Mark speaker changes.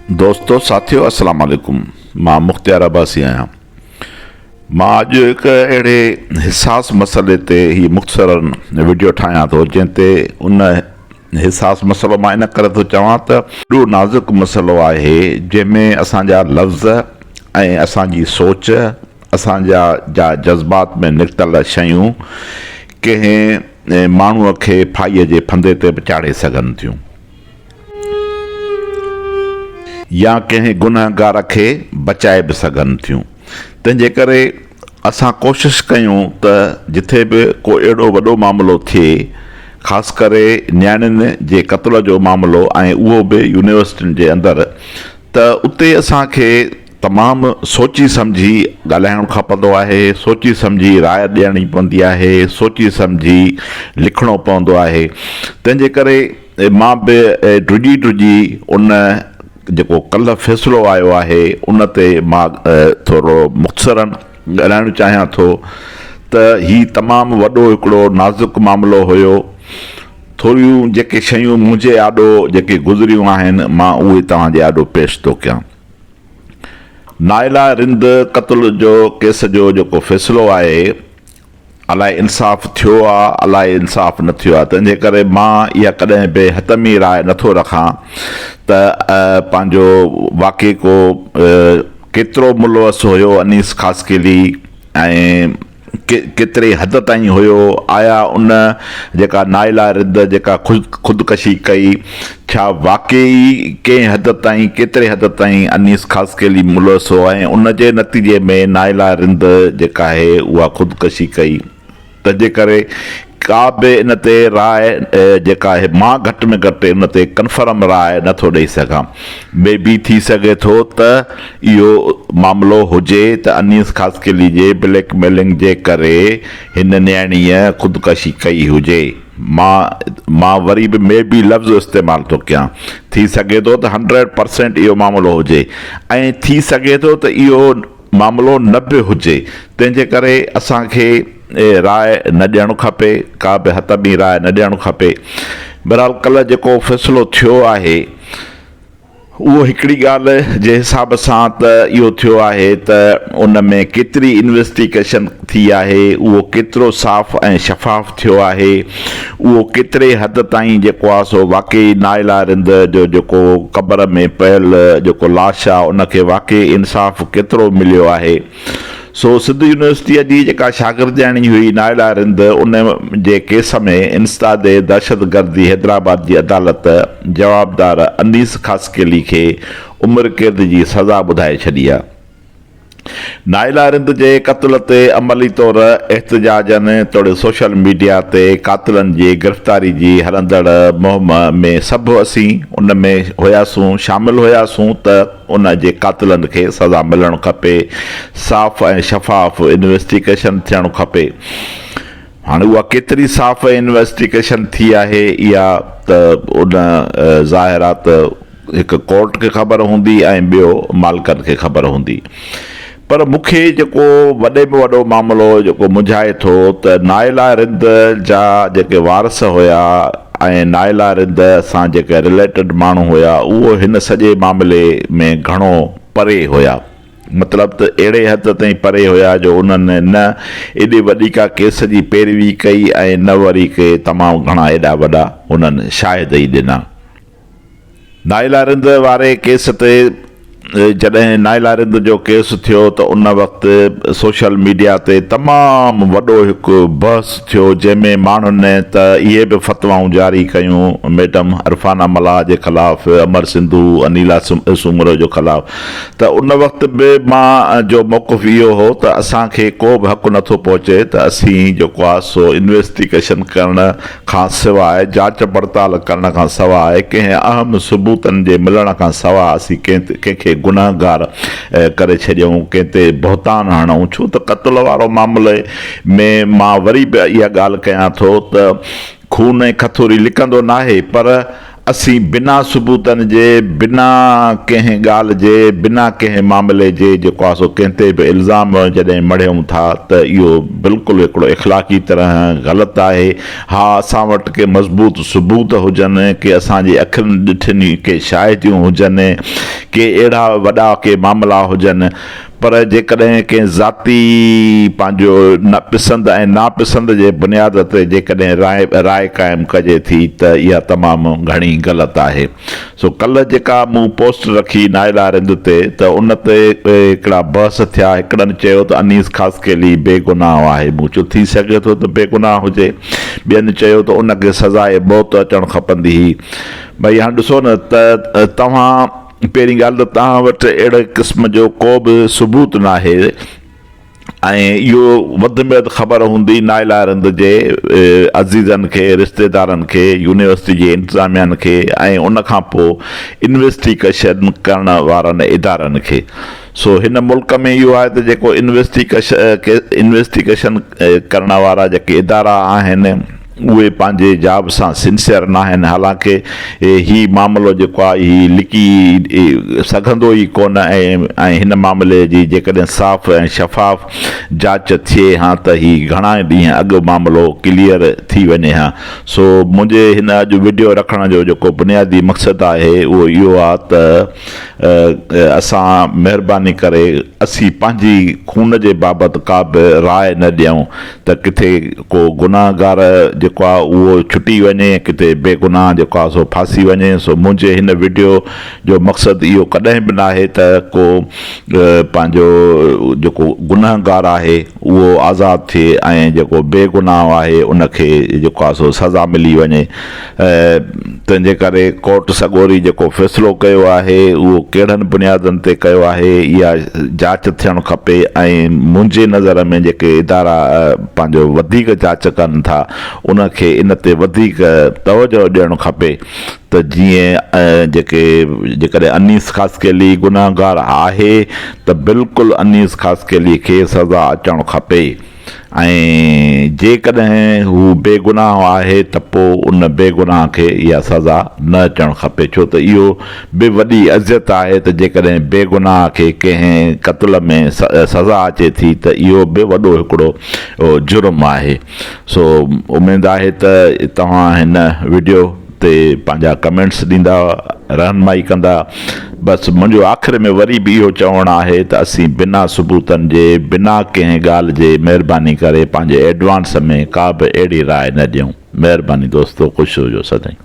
Speaker 1: दोस्तों साथियों अस्सलाम वालेकुम। मां मुख्तियार अब्बासी आहियां। मां अॼु हिकु अहिड़े हिसास मसइले ते ही मुख़्तसरन वीडियो ठाहियां थो जंहिं ते उन हिसास मसइलो मां इन करे थो चवां त एॾो नाज़ुक मसइलो आहे जंहिंमें असांजा लफ़्ज़ ऐं असांजी सोच असांजा जज़्बात में निकितल शयूं कंहिं माण्हूअ खे फाईअ जे फंदे ते बि चाढ़े सघनि थियूं या कंहिं गुनहगार खे बचाए बि सघनि थियूं। तंहिंजे करे असां कोशिशि कयूं त जिथे बि को अहिड़ो वॾो मामिलो थिए, ख़ासि करे नियाणियुनि जे क़त्ल जो मामिलो ऐं उहो बि यूनिवर्सिटियुनि जे अंदरि, त उते असांखे तमामु सोची सम्झी ॻाल्हाइणु खपंदो आहे, सोची सम्झी राय ॾियणी पवंदी आहे, सोची सम्झी लिखिणो पवंदो आहे। तंहिंजे करे मां बि ड्रुजी उन जेको कल्ह फ़ैसिलो आयो आहे उन ते मां थोरो मुख़्तसरन ॻाल्हाइणु चाहियां थो त ही तमामु वॾो हिकिड़ो नाज़ुक मामिलो हुयो। थोरियूं जेके शयूं मुंहिंजे आॾो जेके गुज़रियूं आहिनि मां उहे तव्हांजे आॾो पेश थो कयां। नाइला रिंद क़त्ल जो केस जो जेको फ़ैसिलो आहे, अलाए इंसाफ़ थियो आहे अलाए इंसाफ़ न थियो आहे। तंहिंजे करे मां इहा कॾहिं बि हतमी राय नथो रखां त पंहिंजो वाक़ई को केतिरो मुलवस हुयो अनीस ख़ासकेली ऐं केतिरे हद ताईं हुयो। आया उन जेका नाइला रिंद जेका ख़ुदकशी कई, छा वाक़ई कंहिं हद ताईं केतिरे हद ताईं अनीस ख़ासकेली मुलवस हो ऐं उन जे नतीजे में नाइला रिंद जेका आहे उहा ख़ुदकशी कई। तंहिंजे करे का बि इन ते राय जेका आहे मां घटि में घटि इन ते कन्फर्म राय नथो ॾेई सघां। मे बि थी सघे थो त इहो मामिलो हुजे त अनीस ख़ासकेली जे ब्लैकमेलिंग जे करे हिन नियाणीअ ख़ुदकशी कई हुजे। मां वरी बि मे बि लफ़्ज़ इस्तेमालु थो कयां। थी सघे थो त 100% इहो मामिलो हुजे ऐं थी सघे थो त इहो मामिलो न बि हुजे। तंहिंजे करे असांखे राय न ॾियणु खपे, का बि हतमी राय न ॾियणु खपे। बहरहाल कल्ह जेको फ़ैसिलो थियो आहे उहो हिकिड़ी ॻाल्हि जे हिसाब सां त इहो थियो आहे त उन में केतिरी इन्वेस्टिगेशन थी आहे, उहो केतिरो साफ़ ऐं शफ़ाफ़ थियो आहे, उहो केतिरे हद ताईं जेको आहे सो वाक़ई नाइला रिंद जो जेको क़बर में पियल जेको लाश आहे उनखे वाक़ई इंसाफ़ केतिरो मिलियो आहे। सो सिंध यूनिवर्सिटीअ जी जेका शागिर्दियाणी हुई नाइला रिंद, उन जे केस में इंसदाद दहशतगर्दी हैदराबाद जी अदालत जवाबदार अनीस ख़ासकेली खे उमिरि क़ैद जी सज़ा ॿुधाए छॾी आहे। नाइला रिंद जे क़त्ल ते अमली तौर एहतजाजनि तोड़े सोशल मीडिया ते क़ातिलनि जी गिरफ़्तारी जी हलंदड़ मुहिम में सभु असीं उन में हुयासूं, शामिलु हुयासूं त उन जे क़ातिलनि खे सज़ा मिलणु खपे, साफ़ ऐं शफ़ाफ़ इन्वेस्टिगेशन थियणु खपे। हाणे उहा केतिरी साफ़ इन्वेस्टिगेशन थी आहे इहा त उन ज़ाहिर आहे त हिकु कोर्ट खे ख़बर हूंदी ऐं ॿियो मालिकनि खे ख़बर हूंदी। पर मूंखे जेको वॾे में वॾो मामिलो जेको मुंझाए थो त नाइला रिंद जा जेके वारस हुया ऐं नाइला रिंद सां जेके रिलेटेड माण्हू हुया उहो हिन सॼे मामले में घणो परे हुया। मतिलबु त अहिड़े हद ताईं परे हुया जो उन्हनि न एॾी वॾी का केस जी पैरवी कई ऐं न वरी के तमामु घणा एॾा वॾा उन्हनि शाहिद ई ॾिना। नाइला रिंद वारे केस ते जॾहिं नाइला रिंद जो केस थियो त उन वक़्तु सोशल मीडिया ते तमामु वॾो हिकु बहस थियो जंहिंमें माण्हुनि त इहे बि फ़तवाऊं जारी कयूं मैडम अरफाना मलाह जे ख़िलाफ़ु, अमर सिंधु, अनीला सुमरो जो ख़िलाफ़ु। त उन वक़्तु बि मां जो मौक़िफ़ इहो हो त असांखे को बि हक़ु नथो पहुचे त असीं जेको आहे सो इन्वेस्टिगेशन करण खां सवाइ, जांच पड़ताल करण खां सवाइ, कंहिं अहम सबूतनि जे मिलण खां सवाइ असीं कंहिंखे गुनहगार करे छॾियऊं, कंहिं ते बहतान हणूं। छो त क़त्ल वारो मामले में मां वरी बि इहा ॻाल्हि कयां थो त खून ऐं खथूरी लिकंदो नाहे, पर असीं बिना सबूतनि जे बिना कंहिं ॻाल्हि जे बिना कंहिं मामले जे जेको आहे सो कंहिं ते बि इल्ज़ाम जॾहिं मढ़ियूं था त इहो बिल्कुलु हिकिड़ो इख़लाक़ी तरह ग़लति आहे। हा, असां वटि के मज़बूत सबूत हुजनि, के असांजी अखियुनि ॾिठनि के शाहिदियूं हुजनि, के अहिड़ा वॾा के मामला हुजनि, पर जेकॾहिं कंहिं ज़ाती पंहिंजो पसंदि ऐं नापसंदि जे बुनियाद ते जेकॾहिं राय क़ाइमु कजे थी त इहा तमामु घणी ग़लति आहे। सो कल्ह जेका मूं पोस्ट रखी नाइला रिंद ते त उन ते हिकिड़ा बहस थिया। हिकिड़नि चयो त अनीस ख़ासकेली बेगुनाह आहे, मूं चयो थी सघे थो त बेगुनाह हुजे। ॿियनि चयो त उनखे सज़ाए मौत अचणु खपंदी हुई। भई हाणे ॾिसो न त तव्हां पहिरीं ॻाल्हि त तव्हां वटि अहिड़े क़िस्म जो को बि सबूत न आहे ऐं इहो वधि में वधि ख़बर हूंदी नाइला रिंद जे अज़ीज़नि खे, रिश्तेदारनि खे, यूनिवर्सिटी जे इंतिज़ामियानि खे ऐं उनखां पोइ इन्वेस्टिगेशन करण वारनि इदारनि खे। सो हिन मुल्क में इहो आहे त जेको इन्वेस्टिगेशन करण वारा जेके इदारा आहिनि उहे पंहिंजे जॉब सां सिंसियर न आहिनि। हालांकि हीउ मामिलो जेको आहे हीउ लिकी सघंदो ई कोन ऐं हिन मामले जी जेकॾहिं साफ़ ऐं शफ़ाफ़ जांच थिए हा त हीउ घणा ॾींहं अॻु मामिलो क्लियर थी वञे हा। सो मुंहिंजे हिन अॼु वीडियो रखण जो जेको बुनियादी मक़सदु आहे उहो इहो आहे त असां महिरबानी करे असीं पंहिंजी खून जे बाबति का बि राय न ॾियूं त किथे को गुनाहगार जेको आहे उहो छुटी वञे, किथे बेगुनाह जेको आहे सो फासी वञे। सो मुंहिंजे हिन वीडियो जो मक़सदु इहो कॾहिं बि न आहे त को पंहिंजो जेको गुनाहगार आहे उहो आज़ादु थिए ऐं जेको बेगुनाह आहे उनखे जेको आहे सो सज़ा मिली वञे। तंहिंजे करे कोर्ट सॻोरी जेको फ़ैसिलो कयो आहे उहो कहिड़नि बुनियादनि ते कयो आहे इहा जांच थियणु खपे ऐं मुंहिंजे नज़र में जेके इदारा पंहिंजो वधीक जांच कनि था उनखे इन ते वधीक तवजो ॾियणु खपे त जीअं जेकॾहिं अनीस ख़ासकेली गुनाहगार आहे त बिल्कुलु अनीस ख़ासकेली खे सज़ा अचणु खपे ऐं जेकॾहिं हू बेगुनाह आहे त पोइ उन बेगुनाह खे इहा सज़ा न अचणु खपे। छो त इहो बि वॾी अज़ियत आहे त जेकॾहिं बेगुनाह खे कंहिं क़त्ल में सज़ा अचे थी त इहो बि वॾो हिकिड़ो जुर्म आहे। सो उमेदु आहे त तव्हां हिन वीडियो ते पंहिंजा कमेंट्स ॾींदा, रहनुमाई कंदा। बसि मुंहिंजो आख़िर में वरी बि इहो चवणु आहे त असीं बिना सबूतनि जे बिना कंहिं ॻाल्हि जे महिरबानी करे पंहिंजे एडवांस में का बि अहिड़ी राय न ॾियूं। महिरबानी दोस्तो, ख़ुशि हुजो सदाईं।